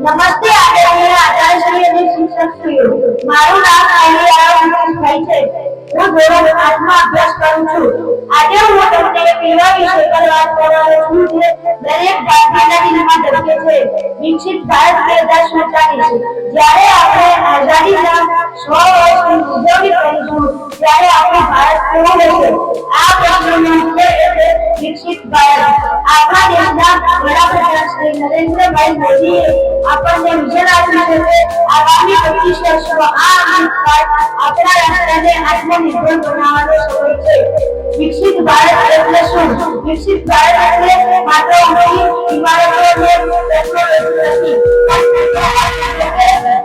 નમસ્તે આદરણીય આચાર્યશ્રી અને શિક્ષકશ્રીઓ. મારું નામ આલિયા ઉમેશભાઈ છે. હું ધોરણ 8 માં અભ્યાસ કરું છું. આજે હું તમને એવા વિષય પર વાત કરવાનો છું જે દરેક ભારતીયના દિલમાં ધબકે છે. વિકસિત ભારત 2047. જ્યારે આપણે આઝાદીના 100 વર્ષની ઉજવણી કરીશું ત્યારે આપણું ભારત કેવું હશે? આ પ્રશ્નનો ઉત્તર છે વિકસિત ભારત. આપણા દેશના વડાપ્રધાન શ્રી નરેન્દ્રભાઈ મોદીએ આપણને વિઝન આપ્યું છે કે આગામી 25 વર્ષમાં આ અમૃત કાળ આપણા રાષ્ટ્રને આત્મનિર્ભર બનાવવાનો સમય છે. વિકસિત ભારત એટલે શું? વિકસિત ભારત એટલે માત્ર ઊંચી ઇમારતો અને ટેકનોલોજી નથી.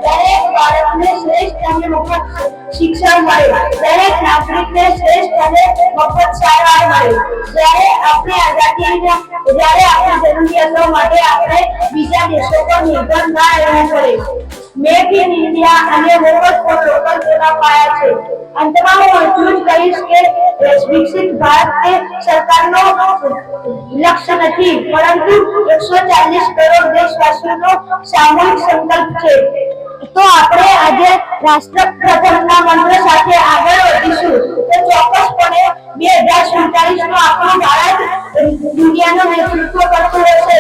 દરેક બાળકને શ્રેષ્ઠ અને મફત શિક્ષણ મળે, દરેક નાગરિકને શ્રેષ્ઠ અને મફત સારવાર મળે. જ્યારે આપણી જરૂરિયાતો માટે આપણે બીજા દેશો પર નિર્ભર ના રહેવું પડે. મેક ઇન ઇન્ડિયા અને વોકલ ફોર લોકલ તેના પાયા છે. અંતમાં હું એટલું જ કહીશ કે વિકસિત ભારત એ સરકારનો લક્ષ્ય નથી, પરંતુ 140 કરોડ દેશવાસીઓનો સામૂહિક સંકલ્પ છે. તો આપણે આજે રાષ્ટ્રપ્રથમના મંત્ર સાથે આગળ વધીશું તો ચોક્કસપણે 2047 નો આપણું ભારત દુનિયાનું નેતૃત્વ કરતું હશે.